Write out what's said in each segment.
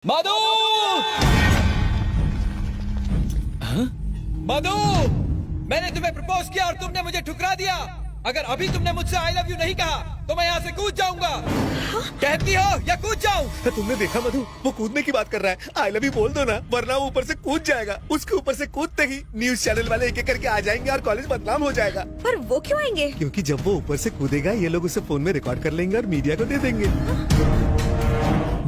मधु! मधु! मैंने तुम्हें प्रपोज किया और तुमने मुझे ठुकरा दिया। अगर अभी तुमने मुझसे आई लव यू नहीं कहा तो मैं यहाँ से कूद जाऊंगा। कहती हो या कूद जाऊं? तुमने देखा मधु, वो कूदने की बात कर रहा है। आई लव यू बोल दो ना, वरना वो ऊपर से कूद जाएगा। उसके ऊपर से कूदते ही न्यूज चैनल वाले एक एक करके आ जाएंगे और कॉलेज बदनाम हो जाएगा। पर वो क्यों आएंगे? क्योंकि जब वो ऊपर से कूदेगा ये लोग उसे फोन में रिकॉर्ड कर लेंगे और मीडिया को दे देंगे।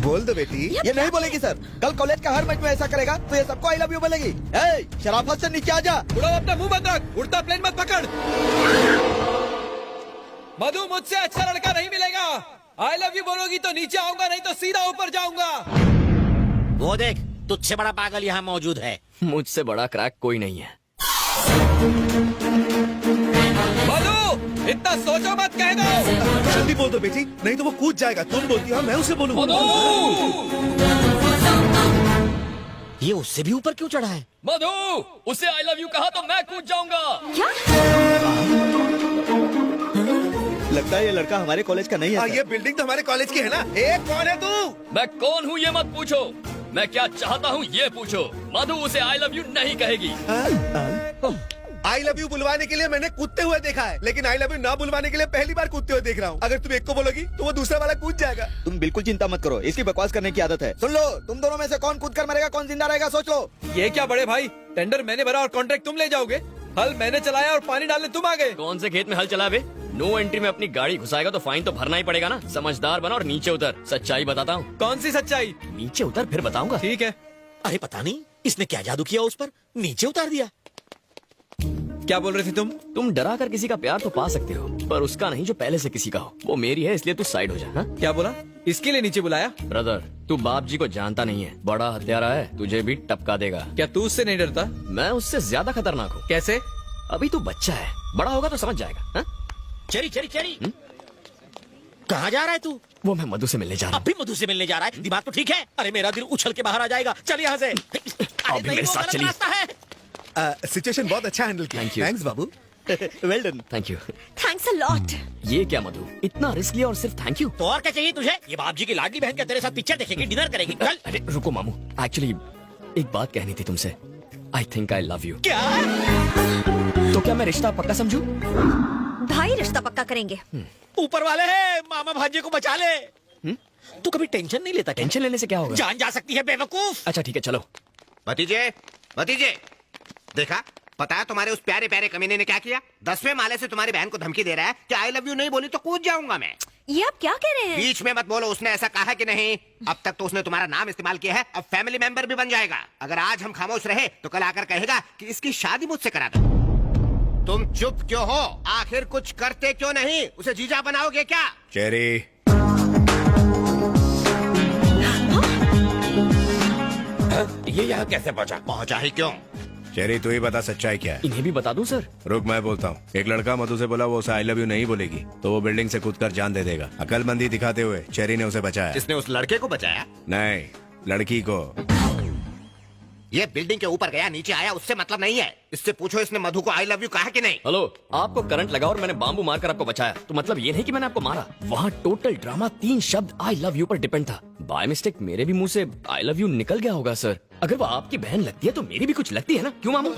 बोल दो बेटी। ये नहीं बोलेगी सर। कल कॉलेज का हर मैच में ऐसा करेगा तो ये सबको आई लव यू बोलेगी। शराफत से नीचे आ जा। उड़ो अपना मुंह बंद रख, उड़ता प्लेन मत पकड़। मधु, मुझसे अच्छा लड़का नहीं मिलेगा। आई लव यू बोलोगी तो नीचे आऊंगा, नहीं तो सीधा ऊपर जाऊंगा। वो देख, तुझसे बड़ा पागल यहाँ मौजूद है। मुझसे बड़ा क्रैक कोई नहीं है। मधु, इतना सोचो मत, कह दो। जल्दी बोल दो बेटी, नहीं तो वो कूद जाएगा। तुम बोलती हो मैं उसे बोलूंगा। ये उससे भी ऊपर क्यों चढ़ा है? मधु, उसे आई लव यू कहा तो मैं कूद जाऊंगा। क्या? लगता है ये लड़का हमारे कॉलेज का नहीं है। ये बिल्डिंग तो हमारे कॉलेज की है ना। कौन है तू? मैं कौन हूँ ये मत पूछो, मैं क्या चाहता हूँ ये पूछो। मधु उसे आई लव यू नहीं कहेगी। आई लव यू बुलवाने के लिए मैंने कूदते हुए देखा है, लेकिन आई लव यू ना बुलवाने के लिए पहली बार कूदते हुए देख रहा हूँ। अगर तुम एक को बोलोगी तो वो दूसरा वाला कूद जाएगा। तुम बिल्कुल चिंता मत करो, इसकी बकवास करने की आदत है। सुन लो, तुम दोनों में से कौन कूद कर मरेगा, कौन जिंदा रहेगा, सोच लो। ये क्या बड़े भाई, टेंडर मैंने भरा और कॉन्ट्रैक्ट तुम ले जाओगे। हल मैंने चलाया और पानी डालने तुम आ गए। कौन से खेत में हल चला बे? नो एंट्री में अपनी गाड़ी घुसाएगा तो फाइन तो भरना ही पड़ेगा ना। समझदार बना और नीचे उतर। सच्चाई बताता हूँ। कौन सी सच्चाई? नीचे उतर फिर बताऊंगा। ठीक है। अरे पता नहीं इसने क्या जादू किया, उस पर नीचे उतार दिया। क्या बोल रहे थे तुम? तुम डरा कर किसी का प्यार तो पा सकते हो, पर उसका नहीं जो पहले से किसी का हो। वो मेरी है, इसलिए तू साइड हो जा। हाँ? क्या बोला? इसके लिए नीचे बुलाया? ब्रदर, तू बाप जी को जानता नहीं है। बड़ा हत्यारा है, तुझे भी टपका देगा। क्या तू उससे नहीं डरता? मैं उससे ज्यादा खतरनाक हूँ। कैसे? अभी तू बच्चा है, बड़ा होगा तो समझ जाएगा। हाँ? चरी चरी चरी, कहाँ जा रहा है तू? वो मैं मधु से मिलने जा रहा अब भी मधु से मिलने जा रहा है? दिमाग तो ठीक है? अरे मेरा दिल उछल के बाहर आ जाएगा। चल यहाँ से। अरे मेरे नहीं, वो साथ गलत चलिए। रास्ता है। सिचुएशन बहुत अच्छा हैंडल किया। Thank you. थैंक्स बाबू। Well done. हूँ। Thank you. Thanks a lot. ये क्या मधु, इतना रिस्क लिया और सिर्फ थैंक यू? तो और क्या चाहिए तुझे? ये बाप जी की लाडली बहन क्या तेरे साथ पिक्चर देखेगी, डिनर करेगी? चल। अरे रुको मामू, एक्चुअली एक बात कहनी थी तुमसे। I think I love you. क्या? तो क्या मैं रिश्ता पक्का समझू? भाई रिश्ता पक्का करेंगे। ऊपर वाले है, मामा भांजे को बचा ले। तू कभी टेंशन नहीं लेता? टेंशन लेने से क्या होगा? जान जा सकती है बेवकूफ। अच्छा ठीक है, चलो। भतीजे, भतीजे, देखा? पता है तुम्हारे उस प्यारे प्यारे कमीने ने क्या किया? 10वें माले से तुम्हारी बहन को धमकी दे रहा है कि आई लव यू नहीं बोली तो कूद जाऊंगा मैं। ये आप क्या कह रहे हैं? बीच में मत बोलो, उसने ऐसा कहा कि नहीं? अब तक तो उसने तुम्हारा नाम इस्तेमाल किया है, अब फैमिली मेंबर भी बन जाएगा। अगर आज हम खामोश रहे तो कल आकर कहेगा कि इसकी शादी मुझसे करा दो। तुम चुप क्यों हो? आखिर कुछ करते क्यों नहीं? उसे जीजा बनाओगे क्या? चेरी, ये यहाँ कैसे पहुँचा ही क्यों? चेरी तू ही बता सच्चाई क्या है। इन्हें भी बता दूं सर? रुक, मैं बोलता हूँ। एक लड़का मधु से बोला वो उसे आई लव यू नहीं बोलेगी तो वो बिल्डिंग से कूदकर जान दे देगा। अकलमंदी दिखाते हुए चेरी ने उसे बचाया। इसने उस लड़के को बचाया? नहीं, लड़की को। ये बिल्डिंग के ऊपर गया नीचे आया उससे मतलब नहीं है। इससे पूछो इसने मधु को आई लव यू कहा कि नहीं? हेलो, आपको करंट लगा और मैंने बाम्बू मारकर आपको बचाया, तो मतलब ये नहीं कि मैंने आपको मारा। वहाँ टोटल ड्रामा 3 शब्द आई लव यू पर डिपेंड था। बाय मिस्टेक मेरे भी मुंह से आई लव यू निकल गया होगा सर। अगर वो आपकी बहन लगती है तो मेरी भी कुछ लगती है ना, क्यों मामू?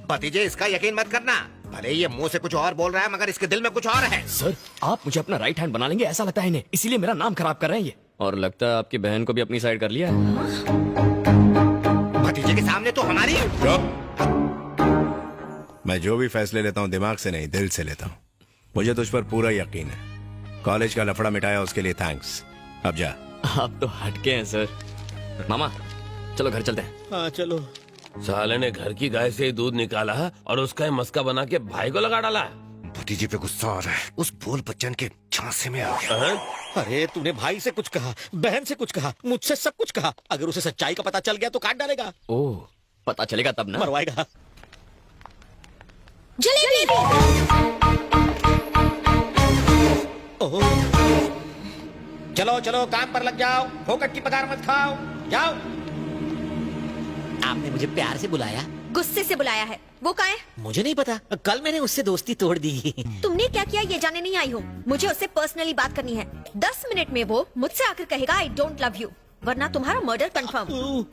भतीजे इसका यकीन मत करना। भले ये मुंह से कुछ और बोल रहा है मगर इसके दिल में कुछ और है। सर, आप मुझे अपना राइट हैंड बना लेंगे ऐसा लगता है इन्हें, इसीलिए मेरा नाम खराब कर रहे हैं ये। और लगता है आपकी बहन को भी अपनी साइड कर लिया है। भतीजे के सामने तो हमारी। मैं जो भी फैसले लेता हूँ दिमाग से नहीं, दिल से लेता हूँ। मुझे तुझ पर पूरा यकीन है। कॉलेज का लफड़ा मिटाया उसके लिए थैंक्स। अब जा। आप तो हटके हैं सर। मामा चलो घर चलते हैं। हाँ चलो। साले ने घर की गाय से ही दूध निकाला और उसका ही मस्का बना के भाई को लगा डाला। भतीजे पे गुस्सा आ रहा है। उस बोल बच्चन के झांसे में आ गया। अरे तूने भाई से कुछ कहा, बहन से कुछ कहा, मुझसे सब कुछ कहा। अगर उसे सच्चाई का पता चल गया तो काट डालेगा। ओह, पता चलेगा तब ना। मरवाएगा। जलेबी। ओह। चलो चलो काम पर लग जाओ, फोकट की पगार मत खाओ। जाओ। आपने मुझे प्यार से बुलाया? गुस्से से बुलाया है। वो कहाँ है? मुझे नहीं पता, कल मैंने उससे दोस्ती तोड़ दी। तुमने क्या किया ये जानने नहीं आई हूँ। मुझे उससे पर्सनली बात करनी है। 10 मिनट में वो मुझसे आकर कहेगा आई डोंट लव यू। वरना तुम्हारा मर्डर कंफर्म।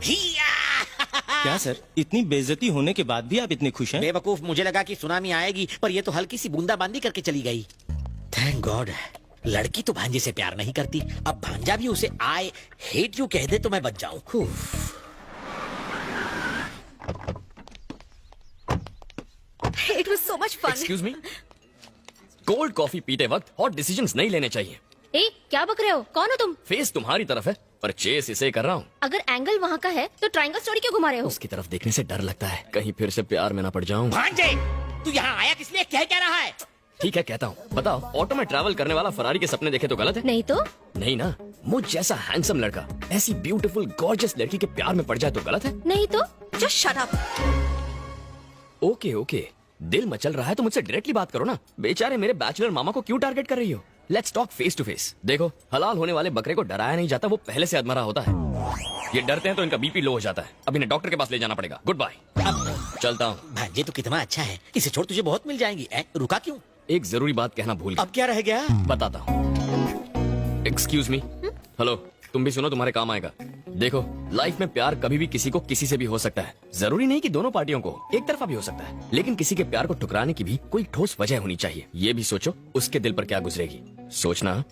क्या सर, इतनी बेइज्जती होने के बाद भी आप इतने खुश हैं? बेवकूफ, मुझे लगा कि सुनामी आएगी, पर ये तो हल्की सी बूंदाबांदी करके चली गई। Thank God. लड़की तो भांजे से प्यार नहीं करती, अब भांजा भी उसे आई हेट यू कह दे तो मैं बच जाऊं। It was so much fun. Excuse me, cold coffee पीते वक्त हॉट डिसीजंस नहीं लेने चाहिए। ए, क्या बक रहे हो? कौन हो तुम? फेस तुम्हारी तरफ है पर चेस इसे कर रहा हूँ। अगर एंगल वहाँ का है तो ट्रायंगल स्टोरी क्यों घुमा रहे हो? उसकी तरफ देखने से डर लगता है कहीं फिर से प्यार में ना पड़ जाऊं। भांजे, तू यहाँ आया किस लिए? क्या रहा है? ठीक है कहता हूँ, बताओ ऑटो में ट्रैवल करने वाला फरारी के सपने देखे तो गलत है? नहीं तो? नहीं ना, मुझ जैसा हैंडसम लड़का ऐसी ब्यूटीफुल गॉर्जियस लड़की के प्यार में पड़ जाए तो गलत है? नहीं तो? Just shut up. Okay okay, दिल मचल रहा है तो मुझसे डायरेक्टली बात करो ना। बेचारे मेरे बैचलर मामा को क्यों टारगेट कर रही हो? Let's talk face to face. देखो, हलाल होने वाले बकरे को डराया नहीं जाता, वो पहले से अधमरा होता है। ये डरते हैं तो इनका बीपी लो हो जाता है। अब इन्हें डॉक्टर के पास ले जाना पड़ेगा। गुड बाय, चलता हूँ। भांजे तो कितना अच्छा है, इसे छोड़ तुझे बहुत मिल जाएंगी। रुका क्यों? एक जरूरी बात कहना भूल गया। अब क्या रह गया? बताता हूँ। एक्सक्यूज मी, हेलो, तुम भी सुनो, तुम्हारे काम आएगा। देखो, लाइफ में प्यार कभी भी किसी को किसी से भी हो सकता है। जरूरी नहीं कि दोनों पार्टियों को, एक तरफा भी हो सकता है। लेकिन किसी के प्यार को ठुकराने की भी कोई ठोस वजह होनी चाहिए। ये भी सोचो उसके दिल पर क्या गुजरेगी। सोचना।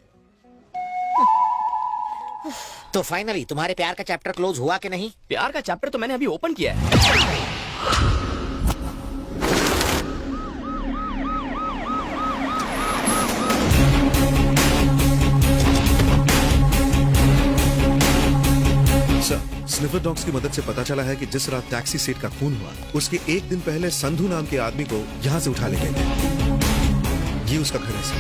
तो फाइनली तुम्हारे प्यार का चैप्टर क्लोज हुआ कि नहीं? प्यार का चैप्टर तो मैंने अभी ओपन किया है। स्निफर डॉग्स की मदद से पता चला है कि जिस रात टैक्सी सेठ का खून हुआ, उसके एक दिन पहले संधू नाम के आदमी को यहाँ से उठा ले गए थे। ये उसका घर है सर।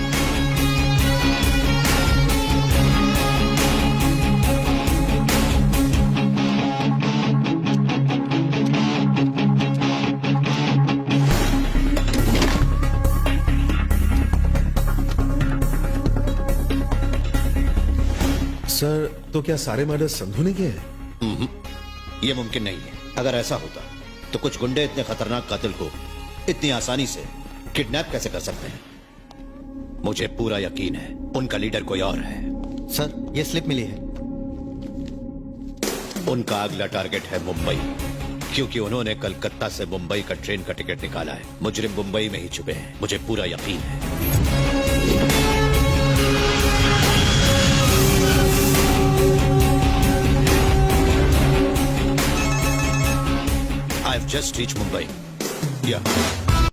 सर, तो क्या सारे मर्डर संधू ने किए हैं? ये मुमकिन नहीं है। अगर ऐसा होता तो कुछ गुंडे इतने खतरनाक कातिल को इतनी आसानी से किडनैप कैसे कर सकते हैं? मुझे पूरा यकीन है उनका लीडर कोई और है। सर, ये स्लिप मिली है। उनका अगला टारगेट है मुंबई, क्योंकि उन्होंने कलकत्ता से मुंबई का ट्रेन का टिकट निकाला है। मुजरिम मुंबई में ही छुपे हैं, मुझे पूरा यकीन है। I've just reached Mumbai. Yeah.